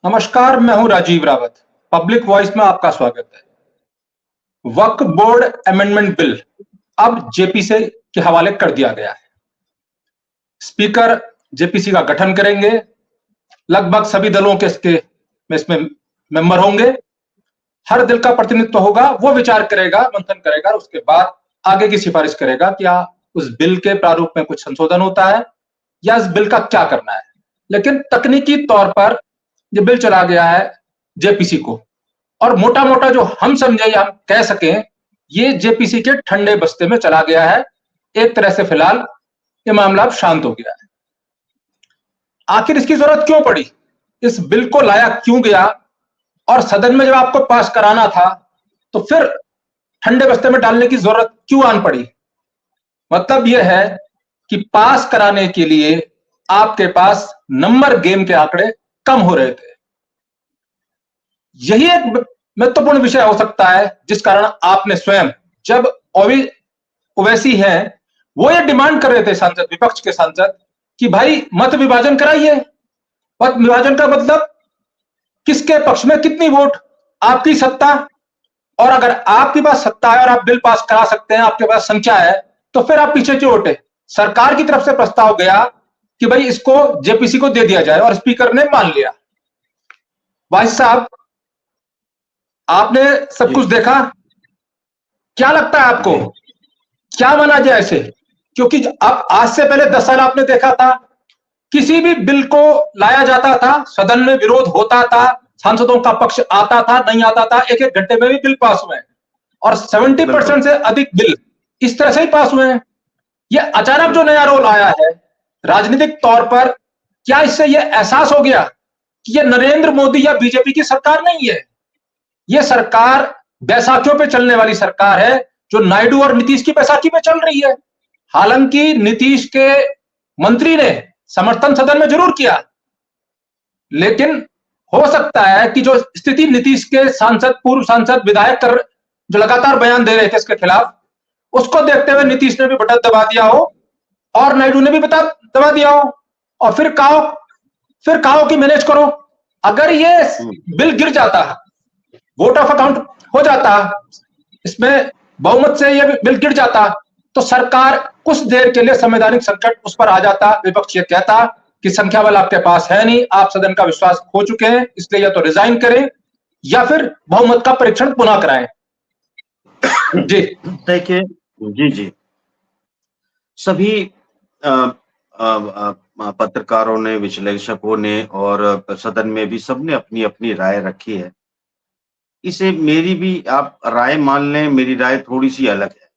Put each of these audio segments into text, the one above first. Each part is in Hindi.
नमस्कार, मैं हूं राजीव रावत। पब्लिक वॉइस में आपका स्वागत है। वक्फ बोर्ड अमेंडमेंट बिल अब जेपीसी के हवाले कर दिया गया है। स्पीकर जेपीसी का गठन करेंगे। लगभग सभी दलों के इसमें मेंबर होंगे। हर दल का प्रतिनिधित्व होगा, वो विचार करेगा, मंथन करेगा, उसके बाद आगे की सिफारिश करेगा कि उस बिल के प्रारूप में कुछ संशोधन होता है या इस बिल का क्या करना है। लेकिन तकनीकी तौर पर ये बिल चला गया है जेपीसी को, और मोटा मोटा जो हम समझे या हम कह सकें, ये जेपीसी के ठंडे बस्ते में चला गया है। एक तरह से फिलहाल ये मामला अब शांत हो गया है। आखिर इसकी जरूरत क्यों पड़ी, इस बिल को लाया क्यों गया, और सदन में जब आपको पास कराना था तो फिर ठंडे बस्ते में डालने की जरूरत क्यों आन पड़ी। मतलब यह है कि पास कराने के लिए आपके पास नंबर गेम के आंकड़े कम हो रहे थे। यही एक महत्वपूर्ण विषय हो सकता है जिस कारण आपने स्वयं, जब ओवैसी हैं, वो ये डिमांड कर रहे थे सांसद, विपक्ष के सांसद, कि भाई मत विभाजन कराइए। मत विभाजन का मतलब किसके पक्ष में कितनी वोट, आपकी सत्ता, और अगर आपके पास सत्ता है और आप बिल पास करा सकते हैं, आपके पास संख्या है, तो फिर आप पीछे क्यों हटे। सरकार की तरफ से प्रस्ताव गया कि भाई इसको जेपीसी को दे दिया जाए और स्पीकर ने मान लिया। भाई साहब, आपने सब कुछ देखा, क्या लगता है आपको, क्या माना जाए ऐसे? क्योंकि अब आज से पहले 10 साल आपने देखा था, किसी भी बिल को लाया जाता था, सदन में विरोध होता था, सांसदों का पक्ष आता था, नहीं आता था, एक एक घंटे में भी बिल पास हुए हैं, और 70% से अधिक बिल इस तरह से ही पास हुए हैं। यह अचानक जो नया रोल आया है राजनीतिक तौर पर, क्या इससे यह एहसास हो गया कि यह नरेंद्र मोदी या बीजेपी की सरकार नहीं है, यह सरकार बैसाखियों पे चलने वाली सरकार है, जो नायडू और नीतीश की बैसाखी पे चल रही है। हालांकि नीतीश के मंत्री ने समर्थन सदन में जरूर किया, लेकिन हो सकता है कि जो स्थिति नीतीश के सांसद, पूर्व सांसद, विधायक जो लगातार बयान दे रहे थे इसके खिलाफ, उसको देखते हुए नीतीश ने भी बटन दबा दिया हो और नायडू ने भी दबा दिया हो, और फिर कहो कि मैनेज करो। अगर ये बिल गिर जाता, वोट ऑफ अकाउंट हो जाता, इसमें बहुमत से ये बिल गिर जाता, तो सरकार कुछ देर के लिए संवैधानिक संकट उस पर आ जाता। विपक्ष ये कहता कि संख्या बल आपके पास है नहीं, आप सदन का विश्वास खो चुके हैं, इसलिए या तो रिजाइन करें या फिर बहुमत का परीक्षण पुनः कराएं। जी देखिए, जी सभी पत्रकारों ने, विश्लेषकों ने और सदन में भी सबने अपनी अपनी राय रखी है। इसे मेरी भी आप राय मान लें, मेरी राय थोड़ी सी अलग है।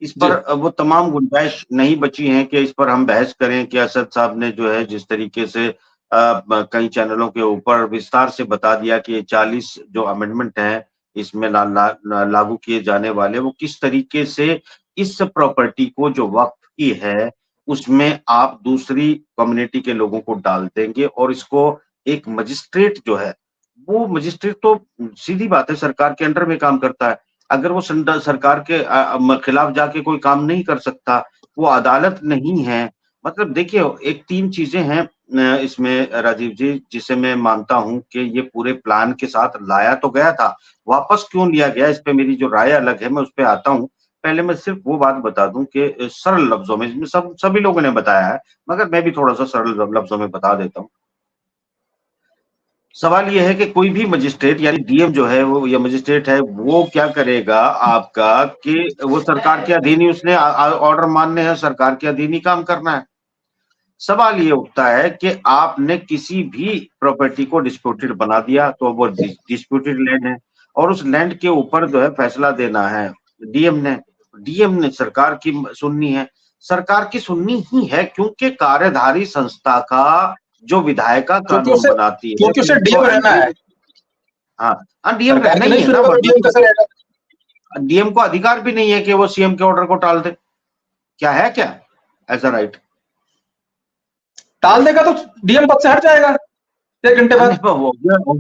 इस पर वो तमाम गुंजाइश नहीं बची है कि इस पर हम बहस करें कि असद साहब ने जो है जिस तरीके से कई चैनलों के ऊपर विस्तार से बता दिया कि ये 40 जो अमेंडमेंट है इसमें लागू किए जाने वाले, वो किस तरीके से इस प्रॉपर्टी को जो वक्फ की है उसमें आप दूसरी कम्युनिटी के लोगों को डाल देंगे, और इसको एक मजिस्ट्रेट जो है, वो मजिस्ट्रेट तो सीधी बात है सरकार के अंडर में काम करता है। अगर वो सरकार के खिलाफ जाके कोई काम नहीं कर सकता, वो अदालत नहीं है। मतलब देखिए, एक 3 चीजें हैं इसमें राजीव जी, जिसे मैं मानता हूं कि ये पूरे प्लान के साथ लाया तो गया था, वापस क्यों लिया गया, इस पे मेरी जो राय अलग है, मैं उस पे आता हूं। पहले मैं सिर्फ वो बात बता दूं कि सरल लफ्जों में, सभी लोगों ने बताया है, मगर मैं भी थोड़ा सा सरल लफ्जों में बता देता हूं। सवाल यह है कि कोई भी मजिस्ट्रेट यानी डीएम जो है, वो या मजिस्ट्रेट है, वो क्या करेगा आपका कि वो सरकार के अधीन ही, उसने ऑर्डर मानने हैं, सरकार के अधीन ही काम करना है। सवाल ये उठता है कि आपने किसी भी प्रॉपर्टी को डिस्प्यूटेड बना दिया तो वो डिस्प्यूटेड लैंड है, और उस लैंड के ऊपर जो है फैसला देना है डीएम ने सरकार की सुननी है। सरकार की सुननी ही है, क्योंकि कार्यधारी संस्था का जो विधायिका कानून बनाती है, क्योंकि उसे डीएम रहना है। हाँ, डीएम रहना ही है ना। डीएम को अधिकार भी नहीं है कि वो सीएम के ऑर्डर को टाल दे। क्या है क्या ऐसा राइट? टाल देगा तो डीएम पद से हट जाएगा। 1 घंटे बाद।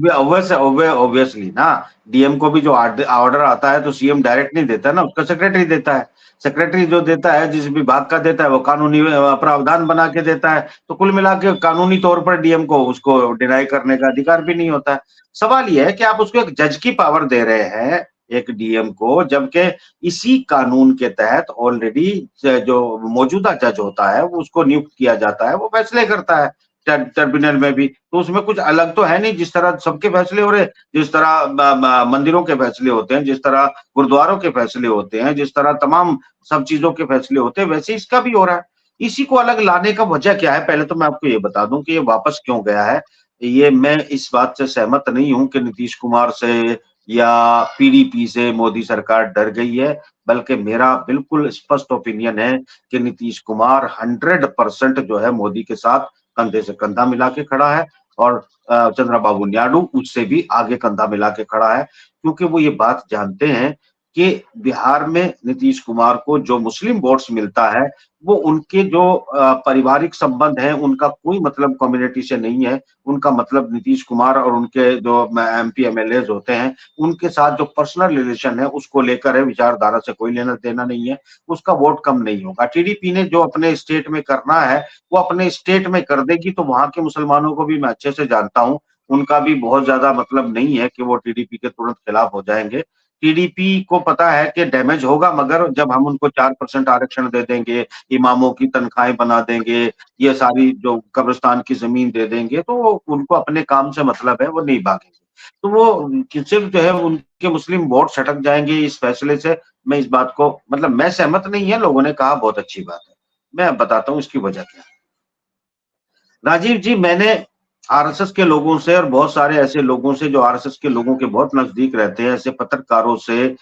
ऑब्वियसली ना, डीएम को भी जो ऑर्डर आता है तो सीएम डायरेक्ट नहीं देता ना, उसका सेक्रेटरी देता है। सेक्रेटरी जो देता है, जिस विभाग का देता है, वो कानूनी प्रावधान बना के देता है। तो कुल मिला के कानूनी तौर पर डीएम को उसको डिनाई करने का अधिकार भी नहीं होता है। सवाल यह है कि आप उसको एक जज की पावर दे रहे हैं, एक डीएम को, जबकि इसी कानून के तहत ऑलरेडी जो मौजूदा जज होता है वो उसको नियुक्त किया जाता है, वो फैसले करता है ट्रिब्यूनल में भी। तो उसमें कुछ अलग तो है नहीं, जिस तरह सबके फैसले हो रहे, जिस तरह मंदिरों के फैसले होते हैं, जिस तरह गुरुद्वारों के फैसले होते हैं, जिस तरह तमाम सब चीजों के फैसले होते हैं, वैसे इसका भी हो रहा है। इसी को अलग लाने का वजह क्या है? पहले तो मैं आपको ये बता दूं कि ये वापस क्यों गया है। ये मैं इस बात से सहमत नहीं हूं कि नीतीश कुमार से या पीडीपी से मोदी सरकार डर गई है, बल्कि मेरा बिल्कुल स्पष्ट ओपिनियन है कि नीतीश कुमार 100% जो है मोदी के साथ कंधे से कंधा मिला के खड़ा है, और चंद्रबाबू नायडू उससे भी आगे कंधा मिला के खड़ा है, क्योंकि वो ये बात जानते हैं कि बिहार में नीतीश कुमार को जो मुस्लिम वोट्स मिलता है वो उनके जो पारिवारिक संबंध है उनका कोई मतलब कम्युनिटी से नहीं है। उनका मतलब नीतीश कुमार और उनके जो एमपी एमएलए होते हैं उनके साथ जो पर्सनल रिलेशन है उसको लेकर है, विचारधारा से कोई लेना देना नहीं है। उसका वोट कम नहीं होगा। टीडीपी ने जो अपने स्टेट में करना है वो अपने स्टेट में कर देगी, तो वहां के मुसलमानों को भी मैं अच्छे से जानता हूँ, उनका भी बहुत ज्यादा मतलब नहीं है कि वो टीडीपी के तुरंत खिलाफ हो जाएंगे। टीडीपी को पता है कि डैमेज होगा, मगर जब हम उनको 4% आरक्षण दे देंगे, इमामों की तनख्वाहें बना देंगे, ये सारी जो कब्रिस्तान की जमीन दे देंगे, तो उनको अपने काम से मतलब है, वो नहीं भागेंगे। तो वो सिर्फ जो है उनके मुस्लिम वोट सटक जाएंगे इस फैसले से। मैं इस बात को मतलब मैं सहमत नहीं है, लोगों ने कहा बहुत अच्छी बात है। मैं बताता हूँ इसकी वजह क्या है। राजीव जी, मैंने आरएसएस के लोगों से और बहुत सारे ऐसे लोगों से जो आरएसएस के लोगों के बहुत नजदीक रहते हैं, ऐसे पत्रकारों से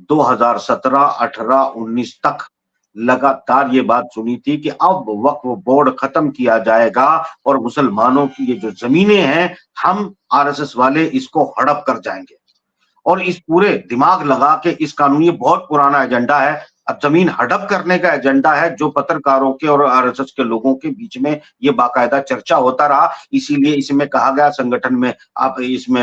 2017, 18, 19 तक लगातार ये बात सुनी थी कि अब वक्फ बोर्ड खत्म किया जाएगा और मुसलमानों की ये जो जमीनें हैं हम आरएसएस वाले इसको हड़प कर जाएंगे। और इस पूरे दिमाग लगा के इस कानून, ये बहुत पुराना एजेंडा है, अब जमीन हड़प करने का एजेंडा है, जो पत्रकारों के और आरएसएस के लोगों के बीच में ये बाकायदा चर्चा होता रहा। इसीलिए इसमें कहा गया संगठन में आप इसमें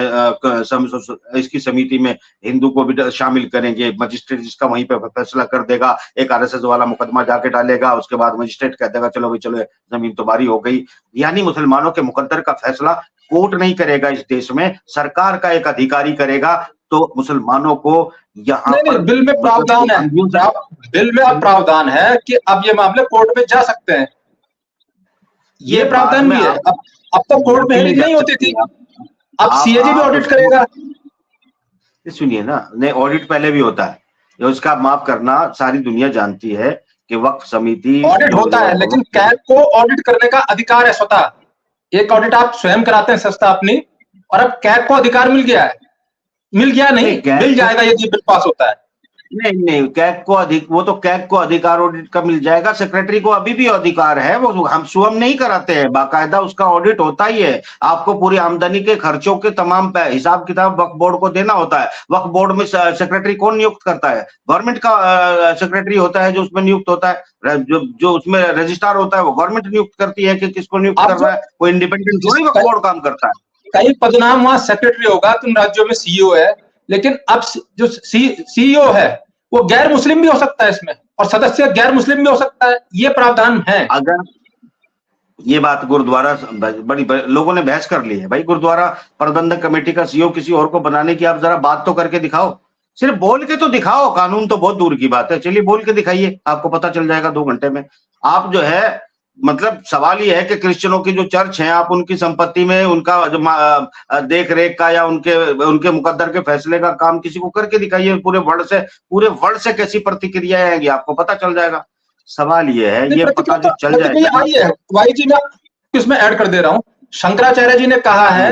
इसकी समिति में हिंदू को भी शामिल करेंगे, मजिस्ट्रेट जिसका वहीं पे फैसला कर देगा, एक आरएसएस वाला मुकदमा जाके डालेगा, उसके बाद मजिस्ट्रेट कह देगा चलो भाई चलो जमीन तुम्हारी हो गई। यानी मुसलमानों के मुकद्दर का फैसला कोर्ट नहीं करेगा इस देश में, सरकार का एक अधिकारी करेगा। तो मुसलमानों को यहाँ नहीं, बिल में प्रावधान है, बिल में प्रावधान है कि अब ये मामले कोर्ट में जा सकते हैं, ये प्रावधान भी है। अब तो कोर्ट में हियरिंग नहीं होती थी, अब सीएजी भी ऑडिट करेगा। सुनिए ना, नहीं ऑडिट पहले भी होता है, उसका माफ करना सारी दुनिया जानती है कि वक्फ समिति ऑडिट होता है, लेकिन कैग को ऑडिट करने का अधिकार है स्वतः। एक ऑडिट आप स्वयं कराते हैं संस्था अपनी, और अब कैग को अधिकार मिल गया है, मिल गया नहीं, मिल जाएगा यदि बिल पास होता है। नहीं, कैग को वो तो कैग को अधिकार ऑडिट का मिल जाएगा, सेक्रेटरी को अभी भी अधिकार है, वो हम स्वयं नहीं कराते हैं, बाकायदा उसका ऑडिट होता ही है। आपको पूरी आमदनी के खर्चों के तमाम हिसाब किताब वक्फ बोर्ड को देना होता है। वक्फ बोर्ड में सेक्रेटरी कौन नियुक्त करता है? गवर्नमेंट का सेक्रेटरी होता है जो उसमें नियुक्त होता है, जो उसमें रजिस्ट्रार होता है वो गवर्नमेंट नियुक्त करती है कि किसको नियुक्त कर रहा है, कोई इंडिपेंडेंट थोड़ी वक्फ बोर्ड काम करता है। कई पदनाम वहां सेक्रेटरी होगा, तुम राज्यों में सीईओ है, लेकिन अब जो सीईओ है वो गैर मुस्लिम भी हो सकता है इसमें, और सदस्य गैर मुस्लिम भी हो सकता है, ये प्रावधान है। अगर ये बात गुरुद्वारा बड़ी लोगों ने बहस कर ली है भाई, गुरुद्वारा प्रबंधक कमेटी का सीईओ किसी और को बनाने की आप जरा बात तो करके दिखाओ, सिर्फ बोल के तो दिखाओ, कानून तो बहुत दूर की बात है, चलिए बोल के दिखाइए, आपको पता चल जाएगा 2 घंटे में। आप जो है मतलब सवाल ये है कि क्रिश्चियनों की जो चर्च है, आप उनकी संपत्ति में उनका जो देख रेख का या उनके मुकद्दर के फैसले का काम किसी को करके दिखाइए, पूरे वर्ल्ड से कैसी प्रतिक्रिया आएगी आपको पता चल जाएगा। सवाल ये है, ये पता जो चल जाएगा। वाई जी मैं इसमें ऐड कर दे रहा हूँ, शंकराचार्य जी ने कहा है,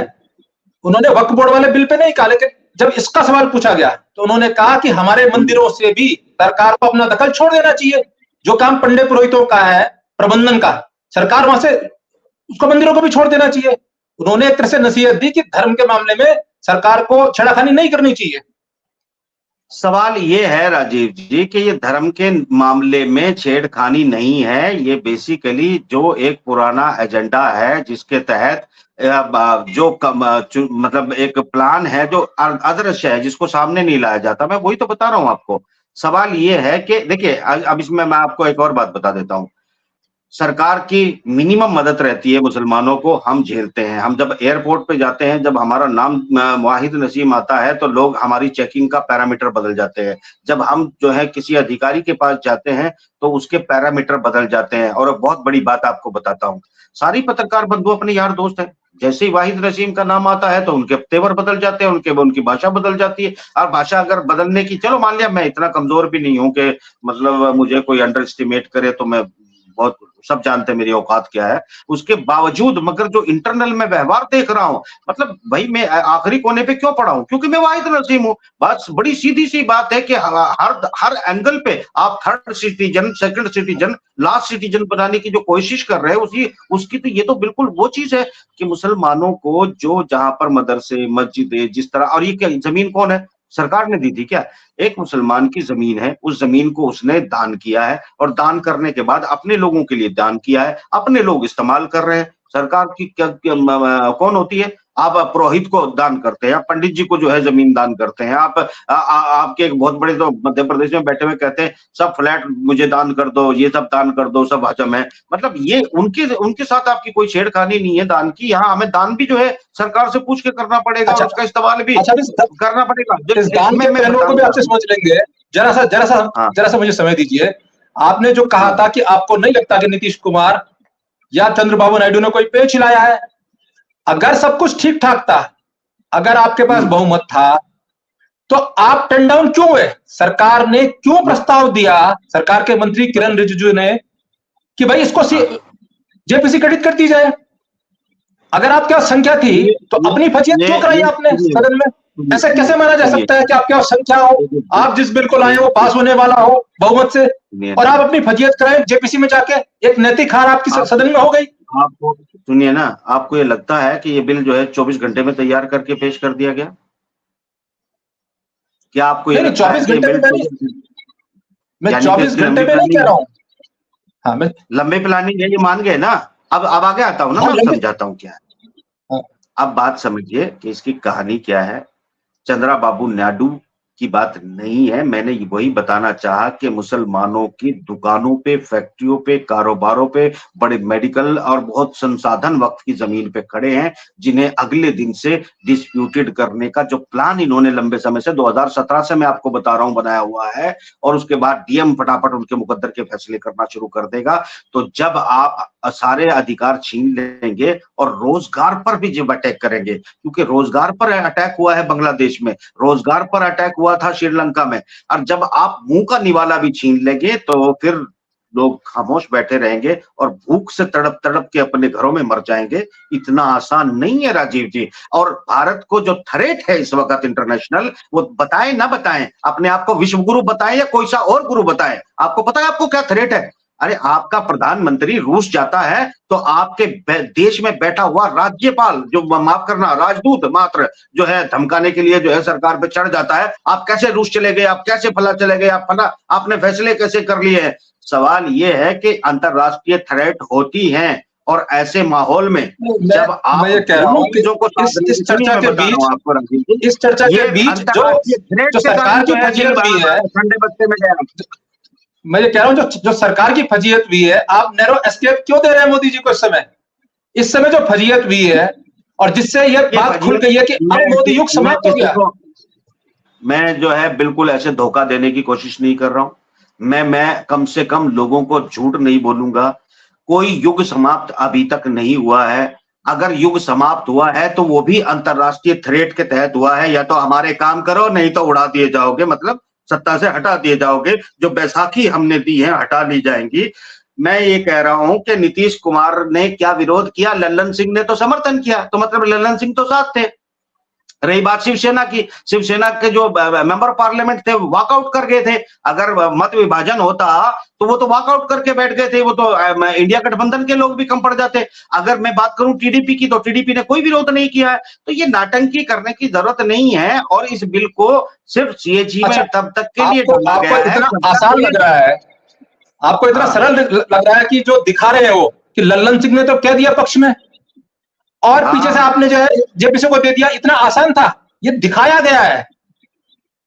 उन्होंने वक्फ बोर्ड वाले बिल पे नहीं कहा, लेकिन जब इसका सवाल पूछा गया तो उन्होंने कहा कि हमारे मंदिरों से भी सरकार को अपना दखल छोड़ देना चाहिए, जो काम पंडित पुरोहितों का है, प्रबंधन का, सरकार वहां से उसको मंदिरों को भी छोड़ देना चाहिए। उन्होंने एक तरह से नसीहत दी कि धर्म के मामले में सरकार को छेड़खानी नहीं करनी चाहिए। सवाल ये है राजीव जी कि ये धर्म के मामले में छेड़खानी नहीं है, ये बेसिकली जो एक पुराना एजेंडा है जिसके तहत मतलब एक प्लान है जो अदृश्य है, जिसको सामने नहीं लाया जाता। मैं वही तो बता रहा हूं आपको। सवाल ये है कि देखिए, अब इसमें मैं आपको एक और बात बता देता हूं। सरकार की मिनिमम मदद रहती है मुसलमानों को, हम झेलते हैं। हम जब एयरपोर्ट पे जाते हैं, जब हमारा नाम वाहिद नसीम आता है, तो लोग हमारी चेकिंग का पैरामीटर बदल जाते हैं। जब हम जो है किसी अधिकारी के पास जाते हैं तो उसके पैरामीटर बदल जाते हैं। और बहुत बड़ी बात आपको बताता हूँ, सारी पत्रकार बंधु अपने यार दोस्त हैं। जैसे ही वाहिद नसीम का नाम आता है तो उनके तेवर बदल जाते हैं, उनकी भाषा बदल जाती है। और भाषा अगर बदलने की, चलो मान लिया मैं इतना कमजोर भी नहीं हूं कि मतलब मुझे कोई अंडर एस्टिमेट करे, तो मैं बहुत, सब जानते हैं मेरी औकात क्या है। उसके बावजूद मगर जो इंटरनल में व्यवहार देख रहा हूं, मतलब भाई मैं आखिरी कोने पे क्यों पड़ा हूं? क्योंकि मैं वाहिद नसीम हूं। बस बड़ी सीधी सी बात है कि हर एंगल पे आप third citizen, second citizen, last citizen बनाने की जो कोशिश कर रहे हैं, उसकी तो ये तो बिल्कुल वो चीज है कि मुसलमानों को जो जहां पर मदरसे, मस्जिदें, जिस तरह, और ये क्या जमीन कौन है? सरकार ने दी थी क्या? एक मुसलमान की जमीन है, उस जमीन को उसने दान किया है, और दान करने के बाद अपने लोगों के लिए दान किया है, अपने लोग इस्तेमाल कर रहे हैं। सरकार की कौन होती है? आप पुरोहित को दान करते हैं, आप पंडित जी को जो है जमीन दान करते हैं, आपके एक बहुत बड़े तो मध्य प्रदेश में बैठे हुए कहते हैं सब फ्लैट मुझे दान कर दो, ये सब दान कर दो, सब हजम है। मतलब ये उनके साथ आपकी कोई छेड़खानी नहीं है दान की। यहाँ हमें दान भी जो है सरकार से पूछ के करना पड़ेगा, अच्छा, उसका इस्तेमाल भी अच्छा, करना पड़ेगा। इस दान के पहलुओं को भी आपसे समझ लेंगे। जरा सा मुझे समय दीजिए। आपने जो कहा था कि आपको नहीं लगता कि नीतीश कुमार या चंद्रबाबू नायडू ने कोई पेच हिलाया है। अगर सब कुछ ठीक ठाक था, अगर आपके पास बहुमत था, तो आप टर्न डाउन क्यों हुए? सरकार ने क्यों प्रस्ताव दिया, सरकार के मंत्री किरण रिजिजू ने, कि भाई इसको जेपीसी क्रेडिट कर दी जाए? अगर आपके पास संख्या थी तो अपनी फजीयत क्यों कराई आपने सदन में? ऐसा कैसे माना जा सकता है कि आपके पास संख्या हो, आप जिस बिल को लाए वो पास होने वाला हो बहुमत से, और आप अपनी फजीयत कराएं जेपीसी में जाके? एक नैतिक हार आपकी सदन में हो गई। आपको सुनिए ना, आपको ये लगता है कि ये बिल जो है 24 घंटे में तैयार करके पेश कर दिया गया? क्या आपको ये लगता है 24 घंटे में? मैं 24 घंटे में नहीं कह रहा हूं। हाँ, मैं लंबे प्लानिंग है, ये मान गए ना। अब आगे आता हूं ना, मैं समझाता हूं क्या है। अब बात समझिए कि इसकी कहानी क्या है। चंद्रबाबू नायडू की बात नहीं है, मैंने वही बताना चाहा कि मुसलमानों की दुकानों पे, फैक्ट्रियों पे, कारोबारों पे, बड़े मेडिकल और बहुत संसाधन वक्त की जमीन पे खड़े हैं, जिन्हें अगले दिन से डिस्प्यूटेड करने का जो प्लान इन्होंने लंबे समय से 2017 से मैं आपको बता रहा हूं बनाया हुआ है। और उसके बाद डीएम फटाफट उनके मुकद्दर के फैसले करना शुरू कर देगा। तो जब आप सारे अधिकार छीन लेंगे और रोजगार पर भी जब अटैक करेंगे, क्योंकि रोजगार पर अटैक हुआ है बांग्लादेश में, रोजगार पर अटैक हुआ था श्रीलंका में, और जब आप मुंह का निवाला भी छीन लेंगे तो फिर लोग खामोश बैठे रहेंगे और भूख से तड़प तड़प के अपने घरों में मर जाएंगे। इतना आसान नहीं है राजीव जी। और भारत को जो थ्रेट है इस वक्त इंटरनेशनल, वो बताएं ना बताएं, अपने आप को विश्व गुरु बताएं या कोई सा और गुरु बताएं, आपको पता है आपको क्या थ्रेट है? अरे आपका प्रधानमंत्री रूस जाता है तो आपके देश में बैठा हुआ राज्यपाल, जो माफ करना राजदूत मात्र जो है, धमकाने के लिए जो है सरकार पे चढ़ जाता है, आप कैसे रूस चले गए, आप कैसे फला चले गए, आप फला आपने फैसले कैसे कर लिए हैं। सवाल ये है कि अंतरराष्ट्रीय थ्रेट होती हैं, और ऐसे माहौल में जब आप चीजों को इस चर्चा के बीच जो सरकार की फजीयत भी है, ठंडे बत्ते में गया, मैं ये कह रहा हूं जो सरकार की फजीयत भी है, आप नैरो एस्केप क्यों दे रहे हैं मोदी जी को इस समय जो फजीयत भी है, और जिससे यह बात खुल गई है कि अब मोदी युग समाप्त हो गया। मैं जो है बिल्कुल ऐसे धोखा देने की कोशिश नहीं कर रहा हूं। मैं कम से कम लोगों को झूठ नहीं बोलूंगा। कोई युग समाप्त अभी तक नहीं हुआ है। अगर युग समाप्त हुआ है तो वो भी अंतरराष्ट्रीय थ्रेट के तहत हुआ है। या तो हमारे काम करो, नहीं तो उड़ा दिए जाओगे, मतलब सत्ता से हटा दिए जाओगे। जो बैसाखी हमने दी है हटा ली जाएंगी। मैं ये कह रहा हूं कि नीतीश कुमार ने क्या विरोध किया, लल्लन सिंह ने तो समर्थन किया, तो मतलब लल्लन सिंह तो साथ थे। रही बात शिवसेना की, शिवसेना के जो मेंबर पार्लियामेंट थे वॉकआउट कर गए थे। अगर मत विभाजन होता तो वो तो वॉकआउट करके बैठ गए थे, वो तो इंडिया गठबंधन के लोग भी कम पड़ जाते। अगर मैं बात करूं टीडीपी की, तो टीडीपी ने कोई विरोध नहीं किया है। तो ये नाटंकी करने की जरूरत नहीं है, और इस बिल को सिर्फ सीएजी में तब तक के लिए डाला गया है। इतना आसान लग रहा है, आपको इतना सरल लग रहा है कि जो दिखा रहे हैं वो कि लल्लन सिंह ने तो कह दिया पक्ष में, और पीछे से आपने जो है जेपीसी को दे दिया। इतना आसान था, ये दिखाया गया है।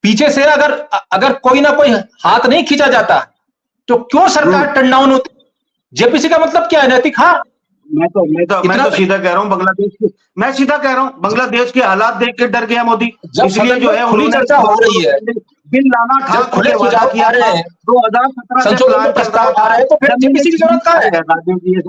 पीछे से अगर कोई ना कोई हाथ नहीं खींचा जाता तो क्यों सरकार टर्न डाउन होती? जेपीसी का मतलब क्या है? नैतिक हार। मैं तो सीधा कह रहा हूँ, मैं सीधा कह रहा हूँ, बांग्लादेश के हालात देख के डर गया मोदी। इसलिए जो है खुली चर्चा हो रही है, बिल लाना था, खुले सुझाव किया रहे हैं, 2017 संशोधन प्रस्ताव आ रहे हैं, तो फिर जेपीसी की जरूरत कहाँ है? राजीव जी,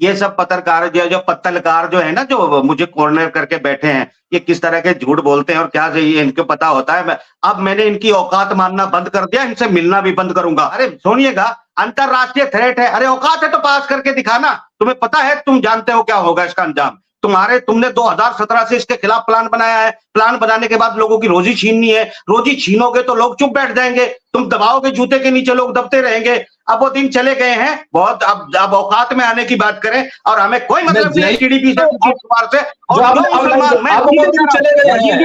ये सब पत्रकार जो पत्तलकार जो है ना, जो मुझे कॉर्नर करके बैठे हैं, ये किस तरह के झूठ बोलते हैं और क्या चाहिए इनको पता होता है। अब मैंने इनकी औकात मानना बंद कर दिया, इनसे मिलना भी बंद करूंगा। अरे सुनिएगा, अंतरराष्ट्रीय थ्रेट है, अरे औकात है तो पास करके दिखाना। तुम्हें पता है, तुम जानते हो क्या होगा इसका अंजाम। तुमने 2017 से इसके खिलाफ प्लान बनाया है। प्लान बनाने के बाद लोगों की रोजी छीननी है। रोजी छीनोगे तो लोग चुप बैठ जाएंगे, तुम दबाओगे जूते के नीचे, लोग दबते रहेंगे। अब वो दिन चले गए हैं बहुत। अब औकात में आने की बात करें, और हमें कोई मतलब नहीं टीडीपी से, नीतीश कुमार से।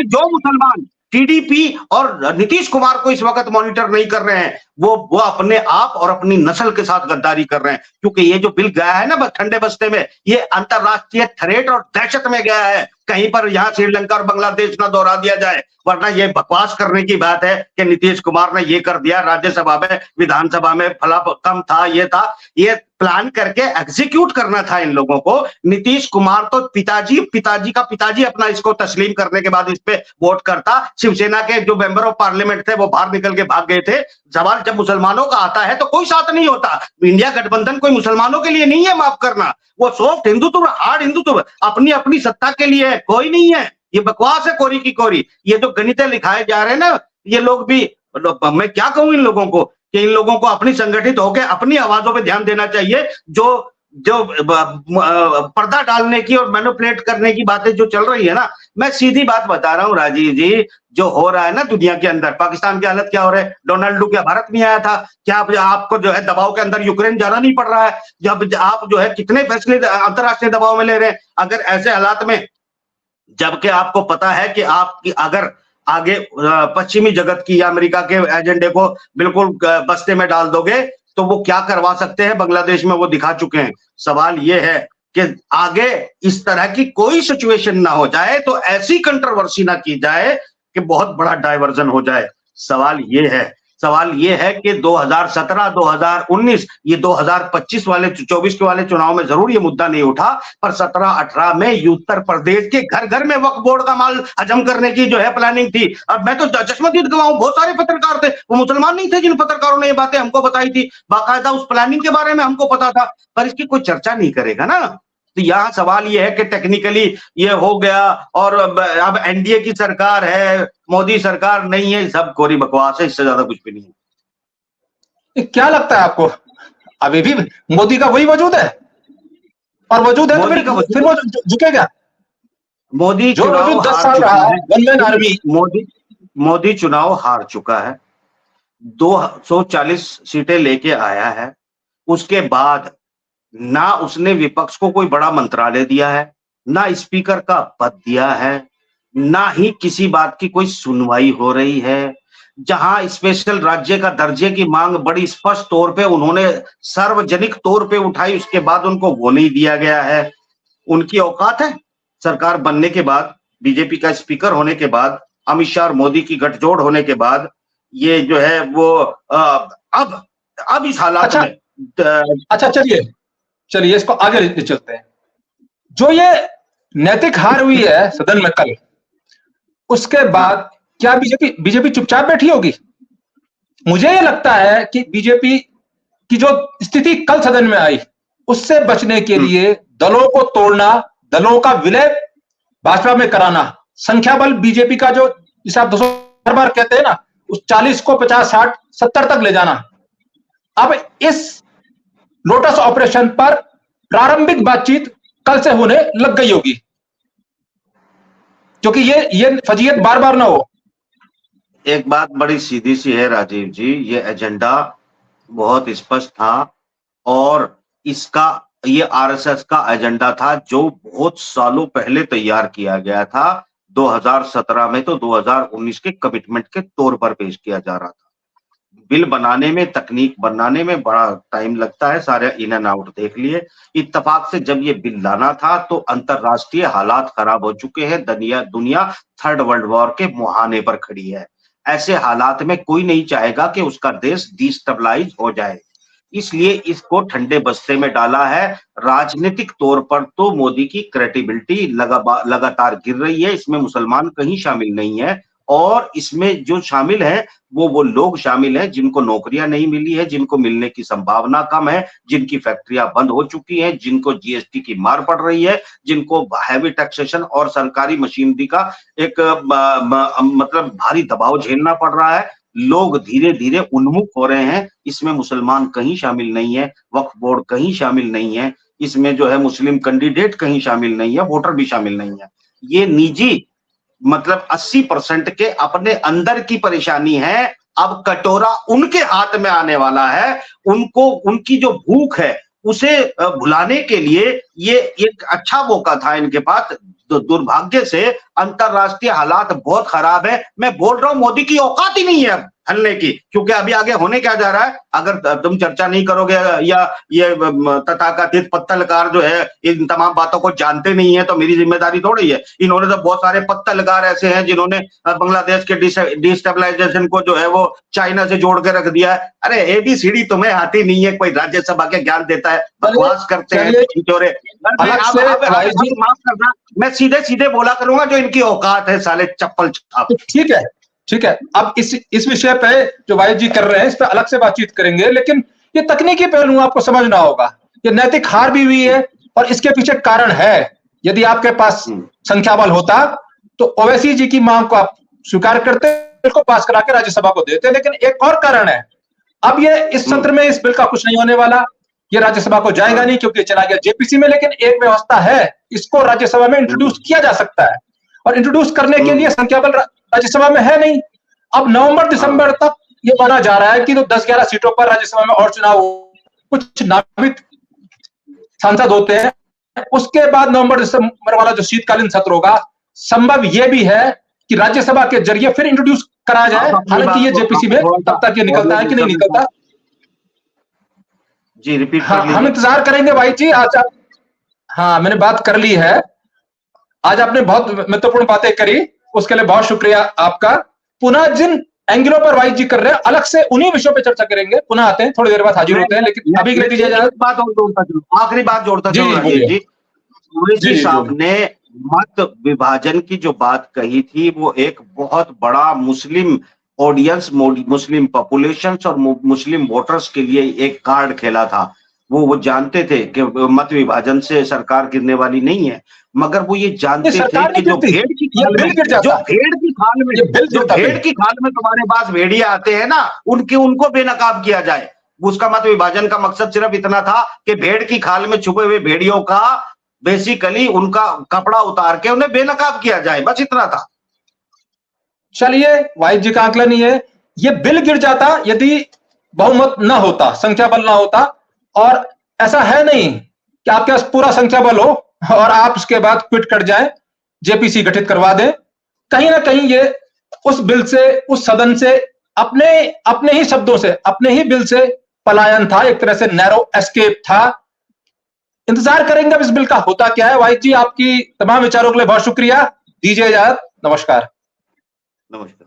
जो मुसलमान टीडीपी और नीतीश कुमार को इस वक्त मॉनिटर नहीं कर रहे हैं, वो अपने आप और अपनी नस्ल के साथ गद्दारी कर रहे हैं। क्योंकि ये जो बिल गया है ना ठंडे बस्ते में, ये अंतरराष्ट्रीय थ्रेट और दहशत में गया है। कहीं पर यहाँ श्रीलंका और बांग्लादेश ना दोहरा दिया जाए, वरना ये बकवास करने की बात है कि नीतीश कुमार ने ये कर दिया, राज्यसभा में, विधानसभा में फला कम था, ये था। ये प्लान करके एग्जीक्यूट करना था इन लोगों को। नीतीश कुमार तो पिताजी का पिताजी अपना इसको तस्लीम करने के बाद इस पे वोट करता। शिवसेना के जो मेंबर ऑफ पार्लियामेंट थे वो बाहर निकल के भाग गए थे। सवाल जब मुसलमानों का आता है तो कोई साथ नहीं होता। इंडिया गठबंधन कोई मुसलमानों के लिए नहीं है, माफ करना। वो सॉफ्ट हिंदुत्व, हार्ड हिंदुत्व अपनी अपनी सत्ता के लिए है, कोई नहीं है। ये बकवास है कोरी की कोरी। ये जो गणितें लिखाए जा रहे हैं ना, ये लोग भी, मैं क्या कहूं इन लोगों को, कि इन लोगों को अपनी संगठित होकर अपनी आवाजों पे ध्यान देना चाहिए। जो पर्दा डालने की और मैनिपुलेट करने की बातें जो चल रही है ना, मैं सीधी बात बता रहा हूं राजीव जी, जो हो रहा है ना दुनिया के अंदर, पाकिस्तान की हालत क्या हो रहा है। डोनाल्डो क्या भारत नहीं आया था क्या? आपको जो है दबाव के अंदर यूक्रेन जाना नहीं पड़ रहा है? जब आप जो है कितने फैसले अंतरराष्ट्रीय दबाव में ले रहे हैं। अगर ऐसे हालात में, जबकि आपको पता है कि आपकी अगर आगे पश्चिमी जगत की या अमेरिका के एजेंडे को बिल्कुल बस्ते में डाल दोगे तो वो क्या करवा सकते हैं बांग्लादेश में, वो दिखा चुके हैं। सवाल ये है कि आगे इस तरह की कोई सिचुएशन ना हो जाए, तो ऐसी कंट्रोवर्सी ना की जाए कि बहुत बड़ा डायवर्जन हो जाए। सवाल ये है कि 2017, 2019, ये 2025 वाले 24 के वाले चुनाव में जरूर ये मुद्दा नहीं उठा, पर 17-18 में उत्तर प्रदेश के घर घर में वक्फ बोर्ड का माल हजम करने की जो है प्लानिंग थी। अब मैं तो चश्मदीद गवाह हूं, बहुत सारे पत्रकार थे, वो मुसलमान नहीं थे जिन पत्रकारों ने ये बातें हमको बताई थी। बाकायदा उस प्लानिंग के बारे में हमको पता था, पर इसकी कोई चर्चा नहीं करेगा ना। तो यहाँ सवाल ये है कि टेक्निकली ये हो गया और अब एनडीए की सरकार है, मोदी सरकार नहीं है, सब कोरी बकवास है, इससे ज्यादा कुछ भी नहीं है। क्या लगता है आपको, अभी भी मोदी का वही वजूद है? और वजूद है तो फिर वो झुकेगा? मोदी जो वजूद 10 साल रहा है, वन मैन आर्मी। मोदी चुनाव हार चुका है, 240 सीटें लेके आया है। उसके बाद ना उसने विपक्ष को कोई बड़ा मंत्रालय दिया है, ना स्पीकर का पद दिया है, ना ही किसी बात की कोई सुनवाई हो रही है। जहां स्पेशल राज्य का दर्जे की मांग बड़ी स्पष्ट तौर पे उन्होंने सार्वजनिक तौर पे उठाई, उसके बाद उनको वो नहीं दिया गया है। उनकी औकात है सरकार बनने के बाद, बीजेपी का स्पीकर होने के बाद, अमित शाह और मोदी की गठजोड़ होने के बाद, ये जो है वो अब इस हालात में। अच्छा चलिए इसको आगे ले चलते हैं। जो ये नैतिक हार हुई है सदन में कल, उसके बाद क्या बीजेपी चुपचाप बैठी होगी? मुझे ये लगता है कि बीजेपी की जो स्थिति कल सदन में आई, उससे बचने के लिए दलों को तोड़ना, दलों का विलय भाजपा में कराना, संख्या बल बीजेपी का जो जिसे आप 200 बार कहते हैं ना, उस 40 को 50, 60, 70 तक ले जाना। अब इस लोटस ऑपरेशन पर प्रारंभिक बातचीत कल से होने लग गई होगी। क्योंकि ये फजीयत बार बार ना हो। एक बात बड़ी सीधी सी है राजीव जी, ये एजेंडा बहुत स्पष्ट था और इसका ये आरएसएस का एजेंडा था जो बहुत सालों पहले तैयार किया गया था। 2017 में तो 2019 के कमिटमेंट के तौर पर पेश किया जा रहा था। बिल बनाने में, तकनीक बनाने में बड़ा टाइम लगता है, सारे इन एंड आउट देख लिए। इत्तेफाक से जब ये बिल लाना था तो अंतरराष्ट्रीय हालात खराब हो चुके हैं, दुनिया थर्ड वर्ल्ड वॉर के मुहाने पर खड़ी है। ऐसे हालात में कोई नहीं चाहेगा कि उसका देश डिस्टेबलाइज हो जाए, इसलिए इसको ठंडे बस्ते में डाला है। राजनीतिक तौर पर तो मोदी की क्रेडिबिलिटी लगातार गिर रही है, इसमें मुसलमान कहीं शामिल नहीं है और इसमें जो शामिल है वो लोग शामिल हैं जिनको नौकरियां नहीं मिली है, जिनको मिलने की संभावना कम है, जिनकी फैक्ट्रियां बंद हो चुकी हैं, जिनको जीएसटी की मार पड़ रही है, जिनको हैवी टैक्सेशन और सरकारी मशीनरी का एक मतलब भारी दबाव झेलना पड़ रहा है। लोग धीरे धीरे उन्मुख हो रहे हैं। इसमें मुसलमान कहीं शामिल नहीं है, वक्फ बोर्ड कहीं शामिल नहीं है, इसमें जो है मुस्लिम कैंडिडेट कहीं शामिल नहीं है, वोटर भी शामिल नहीं है। ये निजी मतलब 80% के अपने अंदर की परेशानी है। अब कटोरा उनके हाथ में आने वाला है, उनको उनकी जो भूख है उसे भुलाने के लिए ये एक अच्छा मौका था इनके पास। दुर्भाग्य से अंतरराष्ट्रीय हालात बहुत खराब है। मैं बोल रहा हूं मोदी की औकात ही नहीं है हलने की, क्योंकि अभी आगे होने क्या जा रहा है अगर तुम चर्चा नहीं करोगे या ये तथाकथित पत्तलकार जो है इन तमाम बातों को जानते नहीं है तो मेरी जिम्मेदारी थोड़ी है। इन्होंने तो बहुत सारे पत्तलकार ऐसे हैं जिन्होंने बांग्लादेश के डिस्टेबलाइजेशन को जो है वो चाइना से जोड़ के रख दिया है। अरे एबीसीडी तुम्हें आती नहीं है, कोई राज्यसभा के ज्ञान देता है, बकवास करते हैं छिछोरे। माफ करना, मैं सीधे सीधे बोला करूंगा जो इनकी औकात है, साले चप्पल छाप। ठीक है, ठीक है। अब इस विषय पे जो वाहिद जी कर रहे हैं इस पे अलग से बातचीत करेंगे, लेकिन ये तकनीकी पहलू आपको समझना होगा। ये नैतिक हार भी हुई है और इसके पीछे कारण है। यदि आपके पास संख्या बल होता तो ओवैसी जी की मांग को आप स्वीकार करते, बिल को पास करा के राज्यसभा को देते। लेकिन एक और कारण है, अब ये इस सत्र में इस बिल का कुछ नहीं होने वाला, ये राज्यसभा को जाएगा नहीं क्योंकि चला गया जेपीसी में। लेकिन एक व्यवस्था है, इसको राज्यसभा में इंट्रोड्यूस किया जा सकता है और इंट्रोड्यूस करने के लिए संख्या बल राज्यसभा में है नहीं। अब नवंबर दिसंबर तक ये माना जा रहा है कि तो 10-11 सीटों पर राज्यसभा में और चुनाव, कुछ नामित सांसद होते हैं, उसके बाद नवंबर दिसंबर वाला जो शीतकालीन सत्र होगा, संभव ये भी है कि राज्यसभा के जरिए फिर इंट्रोड्यूस करा जाए। हालांकि ये जेपीसी में तब तक ये निकलता है कि नहीं निकलता जी, रिपीट हम इंतजार करेंगे भाई जी। आज हाँ, मैंने बात कर ली है। आज आपने बहुत महत्वपूर्ण बातें करी, उसके लिए बहुत शुक्रिया आपका। पुनः जिन एंगलों पर वाइज जी कर रहे हैं अलग से उन्हीं विषयों पे चर्चा करेंगे। पुनः आते हैं, थोड़ी देर बाद हाजिर होते हैं, लेकिन अभी के लिए दीजिए इजाजत। बात और जोड़ता चलो, आखिरी बात जोड़ता चलो जी। ओवैसी साहब ने मत विभाजन की जो बात कही थी वो एक बहुत बड़ा मुस्लिम ऑडियंस, मुस्लिम पॉपुलेशन और मुस्लिम वोटर्स के लिए एक कार्ड खेला था। वो जानते थे कि मत विभाजन से सरकार गिरने वाली नहीं है, मगर वो ये जानते थे कि जो भेड़ की खाल में तुम्हारे पास भेड़िया आते हैं ना, उनको बेनकाब किया जाए। उसका मत विभाजन का मकसद सिर्फ इतना था कि भेड़ की खाल में छुपे हुए भेड़ियों का बेसिकली उनका कपड़ा उतार के उन्हें बेनकाब किया जाए, बस इतना था। चलिए, वाहिद जी का आंकलन ही है, ये बिल गिर जाता यदि बहुमत ना होता, संख्या बल ना होता। और ऐसा है नहीं कि आपके पास पूरा संख्या बल हो और आप उसके बाद क्विट कर जाएं, जेपीसी गठित करवा दें। कहीं ना कहीं ये उस बिल से, उस सदन से, अपने ही शब्दों से, अपने ही बिल से पलायन था, एक तरह से नैरो एस्केप था। इंतजार करेंगे अब इस बिल का होता क्या है। वाहिद जी, आपकी तमाम विचारों के लिए बहुत शुक्रिया। दीजिए इजाजत। नमस्कार। नमस्कार।